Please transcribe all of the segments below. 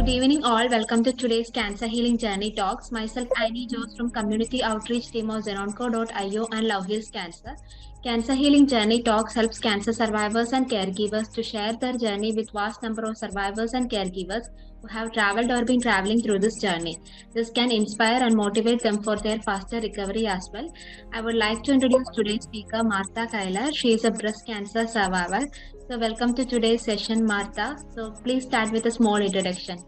Good evening, all. Welcome to today's Cancer Healing Journey Talks. Myself, Annie Jones from Community Outreach Team of ZenOnco.io and Love Heals Cancer. Cancer Healing Journey Talks helps cancer survivors and caregivers to share their journey with vast number of survivors and caregivers who have traveled or been traveling through this journey. This can inspire and motivate them for their faster recovery as well. I would like to introduce today's speaker, Martha Kailar. She is a breast cancer survivor. So welcome to today's session, Martha. So please start with a small introduction.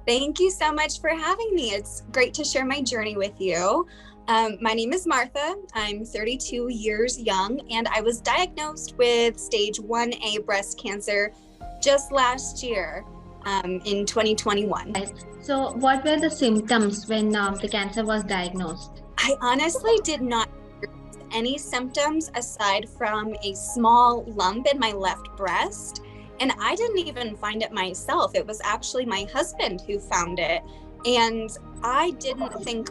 Thank you so much for having me. It's great to share my journey with you. My name is Martha. I'm 32 years young, and I was diagnosed with stage 1A breast cancer just last year in 2021. Right. So what were the symptoms when the cancer was diagnosed? I honestly did not experience any symptoms aside from a small lump in my left breast. And I didn't even find it myself. It was actually my husband who found it. And I didn't think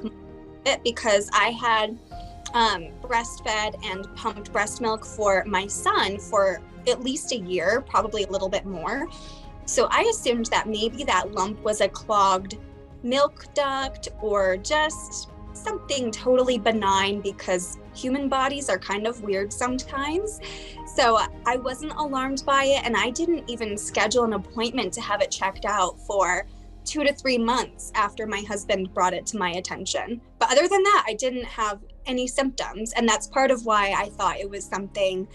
it because I had breastfed and pumped breast milk for my son for at least a year, probably a little bit more. So I assumed that maybe that lump was a clogged milk duct or just something totally benign, because human bodies are kind of weird sometimes. So I wasn't alarmed by it, and I didn't even schedule an appointment to have it checked out for 2 to 3 months after my husband brought it to my attention. But other than that, I didn't have any symptoms, and that's part of why I thought it was something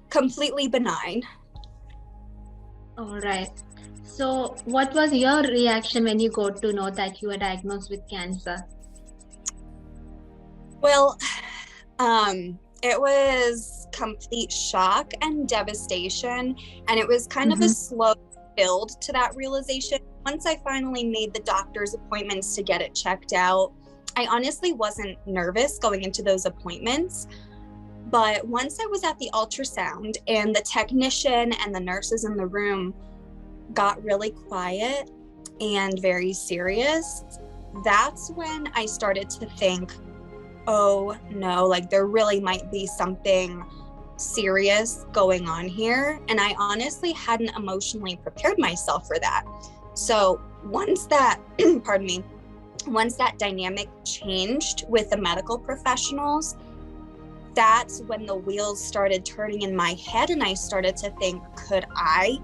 completely benign. All right. So what was your reaction when you got to know that you were diagnosed with cancer? Well, it was complete shock and devastation, and it was kind of a slow build to that realization. Once I finally made the doctor's appointments to get it checked out, I honestly wasn't nervous going into those appointments. But once I was at the ultrasound and the technician and the nurses in the room got really quiet and very serious, that's when I started to think, oh no, like there really might be something serious going on here. And I honestly hadn't emotionally prepared myself for that. So once that, pardon me, once that dynamic changed with the medical professionals, that's when the wheels started turning in my head, and I started to think, could I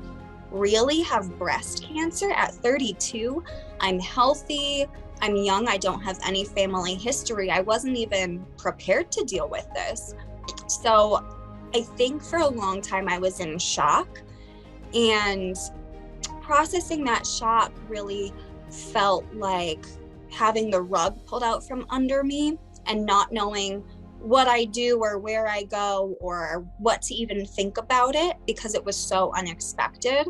really have breast cancer at 32? I'm healthy, I'm young, I don't have any family history. I wasn't even prepared to deal with this. So I think for a long time I was in shock, and processing that shock really felt like having the rug pulled out from under me and not knowing what I do or where I go or what to even think about it, because it was so unexpected.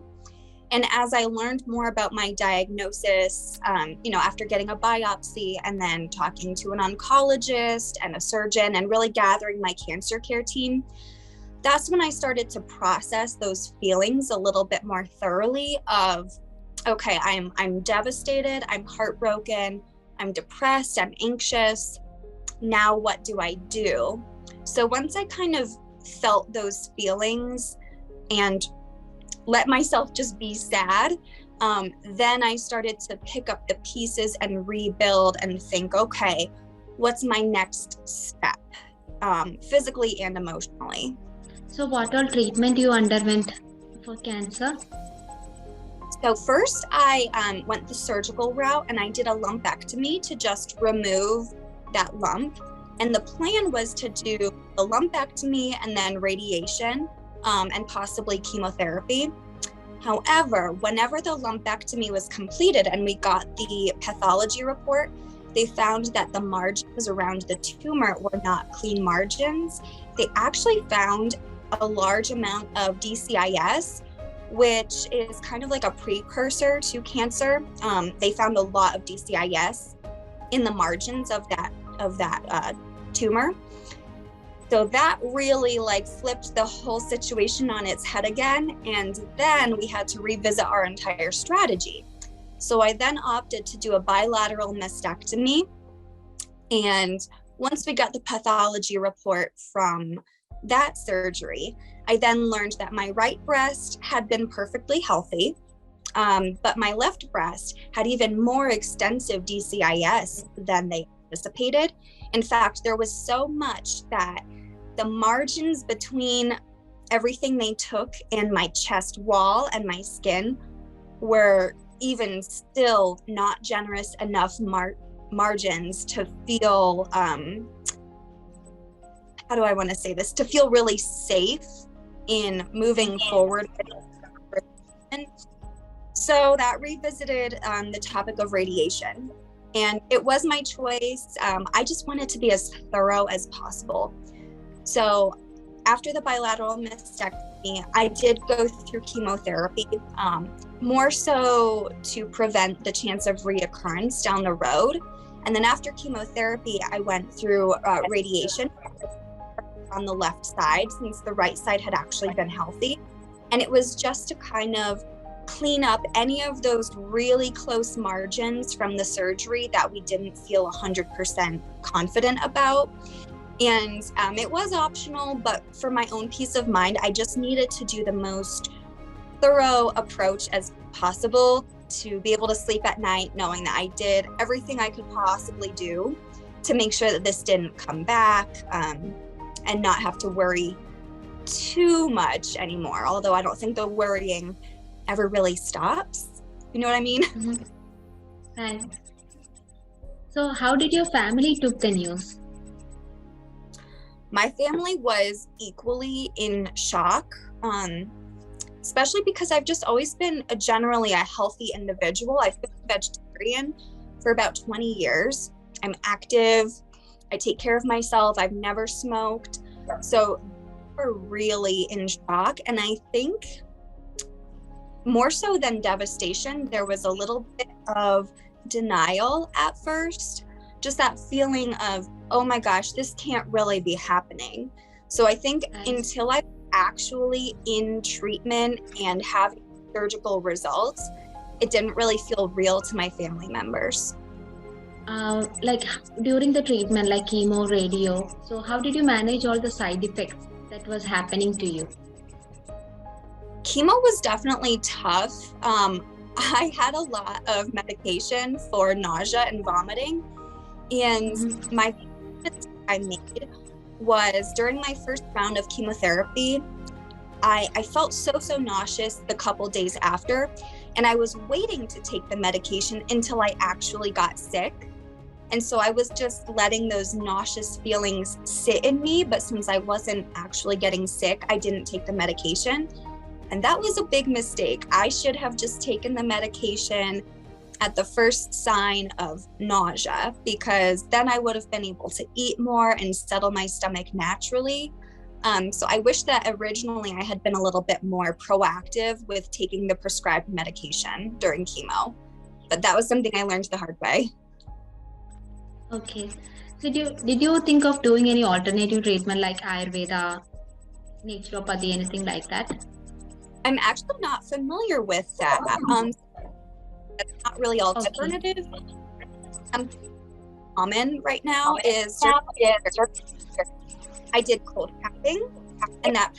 And as I learned more about my diagnosis, after getting a biopsy and then talking to an oncologist and a surgeon and really gathering my cancer care team, that's when I started to process those feelings a little bit more thoroughly of, okay, I'm devastated, I'm heartbroken, I'm depressed, I'm anxious. Now what do I do? So once I kind of felt those feelings and let myself just be sad, then I started to pick up the pieces and rebuild and think, okay, what's my next step, physically and emotionally? So what all treatment you underwent for cancer? So first I went the surgical route, and I did a lumpectomy to just remove that lump. And the plan was to do a lumpectomy and then radiation and possibly chemotherapy. However, whenever the lumpectomy was completed and we got the pathology report, they found that the margins around the tumor were not clean margins. They actually found a large amount of DCIS, which is kind of like a precursor to cancer. They found a lot of DCIS in the margins of that tumor. So that really flipped the whole situation on its head again. And then we had to revisit our entire strategy. So I then opted to do a bilateral mastectomy. And once we got the pathology report from that surgery, I then learned that my right breast had been perfectly healthy. But my left breast had even more extensive DCIS than they anticipated. In fact, there was so much that the margins between everything they took and my chest wall and my skin were even still not generous enough margins to feel, how do I want to say this, to feel really safe in moving forward. So that revisited the topic of radiation, and it was my choice. I just wanted to be as thorough as possible. So after the bilateral mastectomy, I did go through chemotherapy, more so to prevent the chance of reoccurrence down the road. And then after chemotherapy, I went through radiation on the left side, since the right side had actually been healthy. And it was just to kind of clean up any of those really close margins from the surgery that we didn't feel 100% confident about. And it was optional, but for my own peace of mind, I just needed to do the most thorough approach as possible to be able to sleep at night, knowing that I did everything I could possibly do to make sure that this didn't come back, and not have to worry too much anymore. Although I don't think the worrying ever really stops. You know what I mean? Mm-hmm. Right. So how did your family took the news? My family was equally in shock, especially because I've just always been generally a healthy individual. I've been a vegetarian for about 20 years. I'm active. I take care of myself. I've never smoked. So we're really in shock. And I think more so than devastation, there was a little bit of denial at first, just that feeling of, oh my gosh, this can't really be happening. So I think until I actually in treatment and having surgical results, it didn't really feel real to my family members. Like during the treatment, like chemo, radio, so how did you manage all the side effects that was happening to you? Chemo was definitely tough. I had a lot of medication for nausea and vomiting, and my mistake I made was during my first round of chemotherapy, I felt so nauseous the couple days after, and I was waiting to take the medication until I actually got sick. And so I was just letting those nauseous feelings sit in me, but since I wasn't actually getting sick, I didn't take the medication. And that was a big mistake. I should have just taken the medication at the first sign of nausea, because then I would have been able to eat more and settle my stomach naturally. So I wish that originally I had been a little bit more proactive with taking the prescribed medication during chemo. But that was something I learned the hard way. Okay. So did you think of doing any alternative treatment like Ayurveda, naturopathy, anything like that? I'm actually not familiar with that. It's not really alternative. Common right now is I did cold capping, and that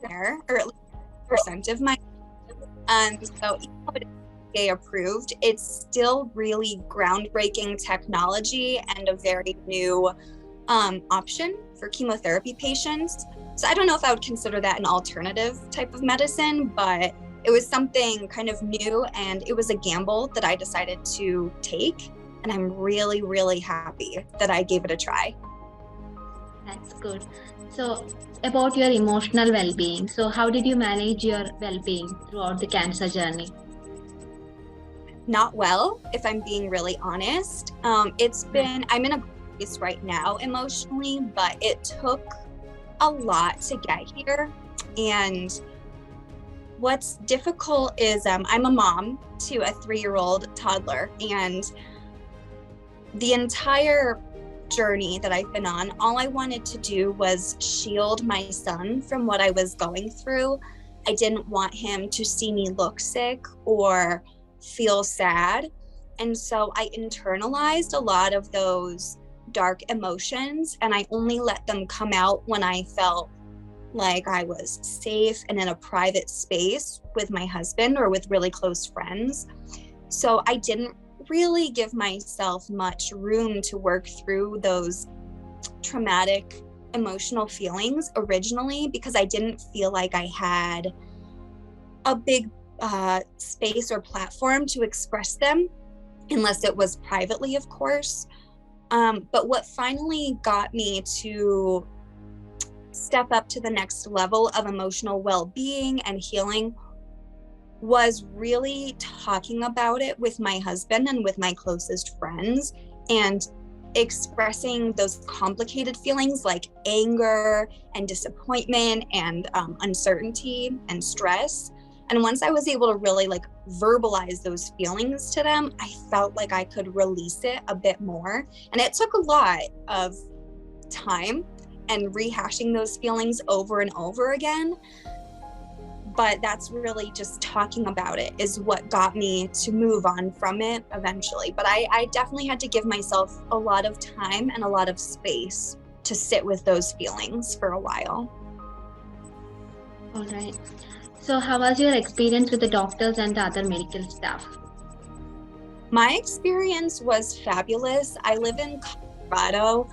there, or at least % of my, so even though it is FDA approved, it's still really groundbreaking technology and a very new option for chemotherapy patients. So I don't know if I would consider that an alternative type of medicine, but it was something kind of new, and it was a gamble that I decided to take. And I'm really, really happy that I gave it a try. That's good. So about your emotional well-being. So how did you manage your well-being throughout the cancer journey? Not well, if I'm being really honest. I'm in a place right now emotionally, but it took a lot to get here. And what's difficult is I'm a mom to a 3-year-old toddler, and the entire journey that I've been on, all I wanted to do was shield my son from what I was going through. I didn't want him to see me look sick or feel sad. And so I internalized a lot of those dark emotions, and I only let them come out when I felt like I was safe and in a private space with my husband or with really close friends. So I didn't really give myself much room to work through those traumatic emotional feelings originally, because I didn't feel like I had a big space or platform to express them, unless it was privately, of course. But what finally got me to step up to the next level of emotional well-being and healing was really talking about it with my husband and with my closest friends, and expressing those complicated feelings like anger and disappointment and uncertainty and stress. And once I was able to really like verbalize those feelings to them, I felt like I could release it a bit more. And it took a lot of time and rehashing those feelings over and over again. But that's really just talking about it is what got me to move on from it eventually. But I definitely had to give myself a lot of time and a lot of space to sit with those feelings for a while. All right. So how was your experience with the doctors and the other medical staff? My experience was fabulous. I live in Colorado,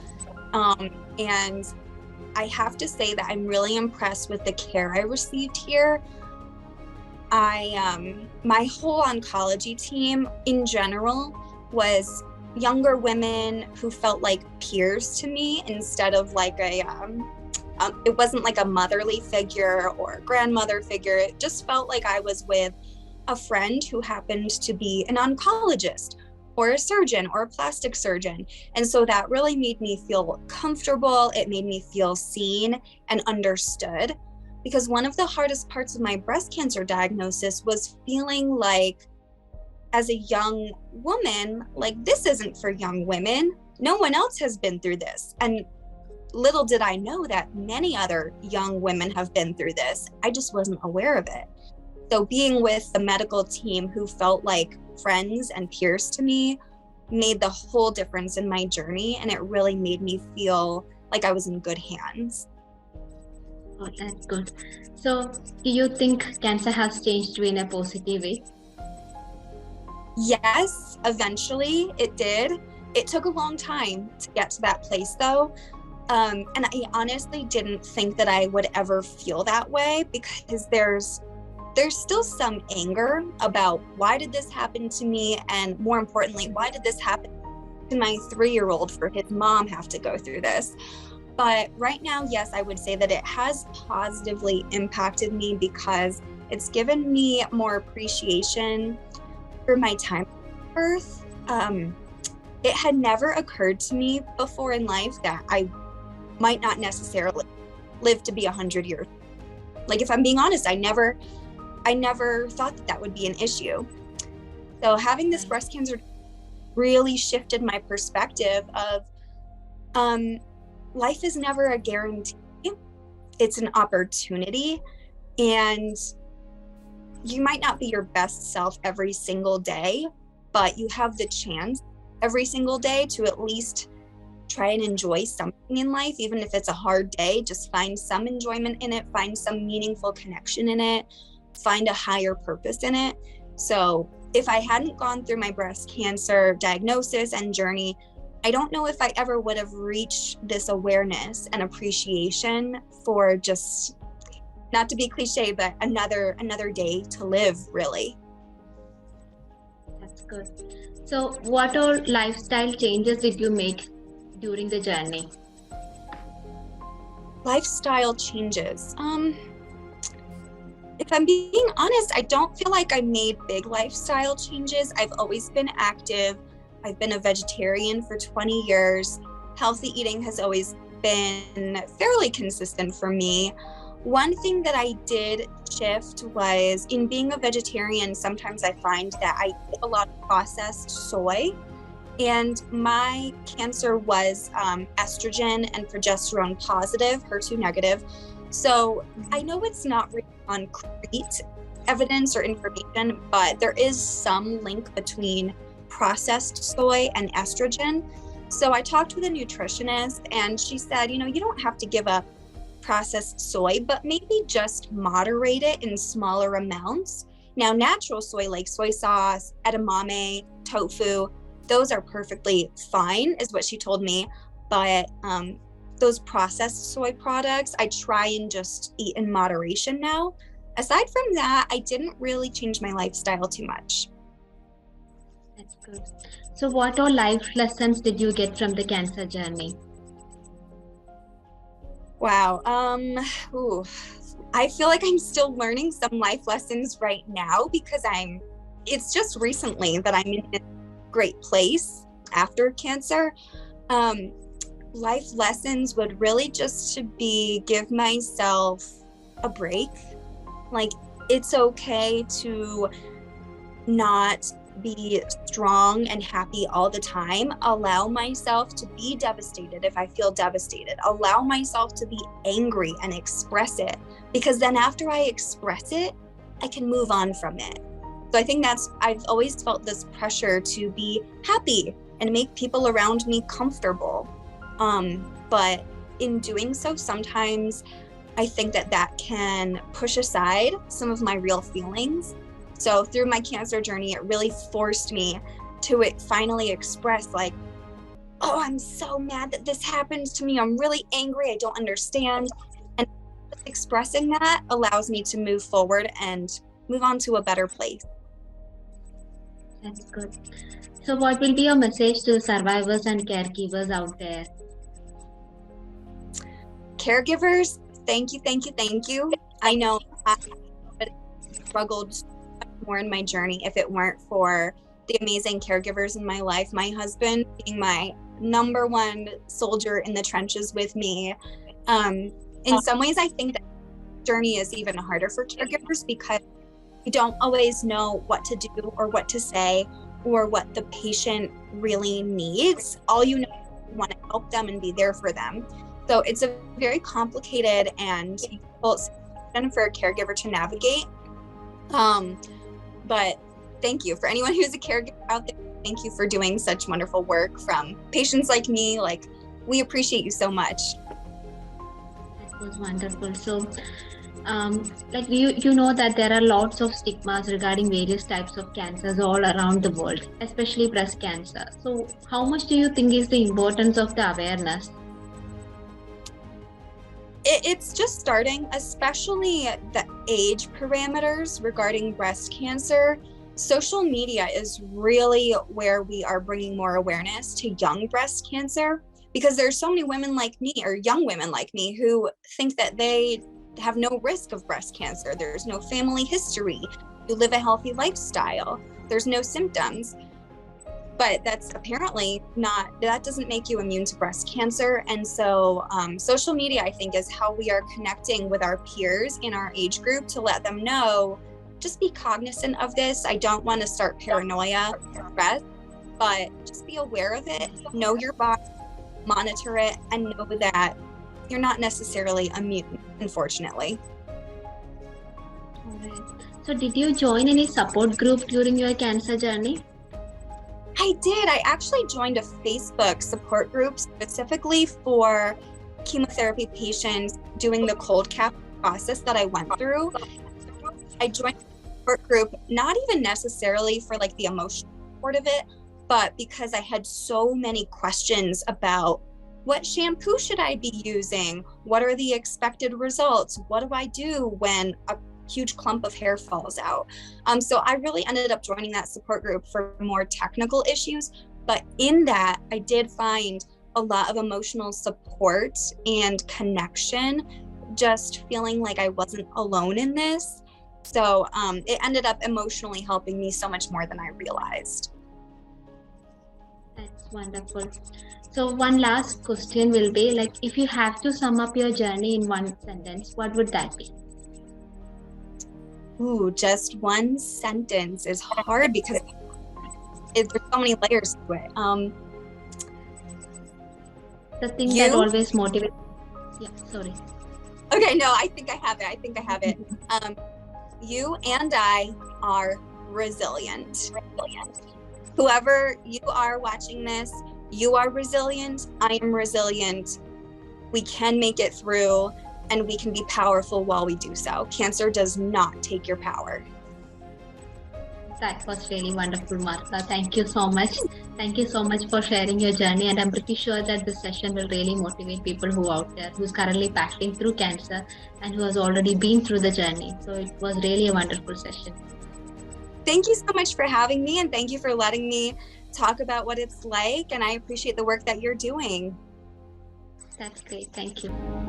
and I have to say that I'm really impressed with the care I received here. My whole oncology team in general was younger women who felt like peers to me instead of like it wasn't like a motherly figure or a grandmother figure. It just felt like I was with a friend who happened to be an oncologist or a surgeon or a plastic surgeon. And so that really made me feel comfortable. It made me feel seen and understood, because one of the hardest parts of my breast cancer diagnosis was feeling like, as a young woman, like this isn't for young women. No one else has been through this. And little did I know that many other young women have been through this. I just wasn't aware of it. So being with the medical team who felt like friends and peers to me made the whole difference in my journey, and it really made me feel like I was in good hands. Oh, that's good. So do you think cancer has changed you in a positive way? Yes, eventually it did. It took a long time to get to that place though. And I honestly didn't think that I would ever feel that way, because there's still some anger about why did this happen to me, and more importantly, why did this happen to my 3-year-old for his mom have to go through this. But right now, yes, I would say that it has positively impacted me, because it's given me more appreciation for my time on Earth. It had never occurred to me before in life that I might not necessarily live to be 100 years. Like, if I'm being honest, I never thought that that would be an issue. So having this breast cancer really shifted my perspective of life is never a guarantee. It's an opportunity, and you might not be your best self every single day, but you have the chance every single day to at least try and enjoy something in life. Even if it's a hard day, just find some enjoyment in it, find some meaningful connection in it, find a higher purpose in it. So if I hadn't gone through my breast cancer diagnosis and journey, I don't know if I ever would have reached this awareness and appreciation for, just, not to be cliche, but another day to live, really. That's good. So what all lifestyle changes did you make during the journey? Lifestyle changes. If I'm being honest, I don't feel like I made big lifestyle changes. I've always been active. I've been a vegetarian for 20 years. Healthy eating has always been fairly consistent for me. One thing that I did shift was, in being a vegetarian, sometimes I find that I eat a lot of processed soy, and my cancer was estrogen and progesterone positive, HER2 negative. So I know it's not really concrete evidence or information, but there is some link between processed soy and estrogen. So I talked with a nutritionist, and she said, you don't have to give up processed soy, but maybe just moderate it in smaller amounts. Now, natural soy like soy sauce, edamame, tofu, those are perfectly fine, is what she told me. But those processed soy products, I try and just eat in moderation now. Aside from that, I didn't really change my lifestyle too much. That's good. So, what all life lessons did you get from the cancer journey? Wow. I feel like I'm still learning some life lessons right now because it's just recently that I'm in a great place after cancer. Life lessons would really just to be give myself a break. Like, it's okay to not be strong and happy all the time. Allow myself to be devastated if I feel devastated. Allow myself to be angry and express it, because then after I express it, I can move on from it. So I think I've always felt this pressure to be happy and make people around me comfortable. But in doing so, sometimes I think that can push aside some of my real feelings. So through my cancer journey, it really forced me to finally express like, oh, I'm so mad that this happened to me. I'm really angry. I don't understand. And expressing that allows me to move forward and move on to a better place. That's good. So, what will be your message to the survivors and caregivers out there? Caregivers, thank you, thank you, thank you. I know I struggled more in my journey if it weren't for the amazing caregivers in my life. My husband being my number one soldier in the trenches with me. In some ways, I think that journey is even harder for caregivers because you don't always know what to do or what to say or what the patient really needs. All you know is you want to help them and be there for them. So it's a very complicated and difficult situation for a caregiver to navigate. But thank you for anyone who's a caregiver out there. Thank you for doing such wonderful work from patients like me. Like, we appreciate you so much. That was wonderful. So, like you know that there are lots of stigmas regarding various types of cancers all around the world, especially breast cancer. So, how much do you think is the importance of the awareness? It's just starting, especially the age parameters regarding breast cancer. Social media is really where we are bringing more awareness to young breast cancer, because there's so many women like me, or young women like me, who think that they have no risk of breast cancer. There's no family history. You live a healthy lifestyle. There's no symptoms. But that's apparently not, that doesn't make you immune to breast cancer. And so social media, I think, is how we are connecting with our peers in our age group to let them know, just be cognizant of this. I don't want to start paranoia, stress, but just be aware of it, know your body, monitor it, and know that you're not necessarily immune, unfortunately. All right. So, did you join any support group during your cancer journey? I did. I actually joined a Facebook support group specifically for chemotherapy patients doing the cold cap process that I went through. I joined a support group, not even necessarily for like the emotional part of it, but because I had so many questions about what shampoo should I be using? What are the expected results? What do I do when a huge clump of hair falls out? So I really ended up joining that support group for more technical issues. But in that, I did find a lot of emotional support and connection, just feeling like I wasn't alone in this. So it ended up emotionally helping me so much more than I realized. That's wonderful. So, one last question will be like, if you have to sum up your journey in one sentence, what would that be? Ooh, just one sentence is hard because there's so many layers to it. The thing that always motivates. Yeah, sorry. Okay, no, I think I have it. You and I are resilient. Whoever you are watching this, you are resilient. I am resilient. We can make it through. and we can be powerful while we do so. Cancer does not take your power. That was really wonderful, Martha. Thank you so much. Thank you so much for sharing your journey. And I'm pretty sure that this session will really motivate people who are out there who's currently battling through cancer and who has already been through the journey. So it was really a wonderful session. Thank you so much for having me, and thank you for letting me talk about what it's like. And I appreciate the work that you're doing. That's great. Thank you.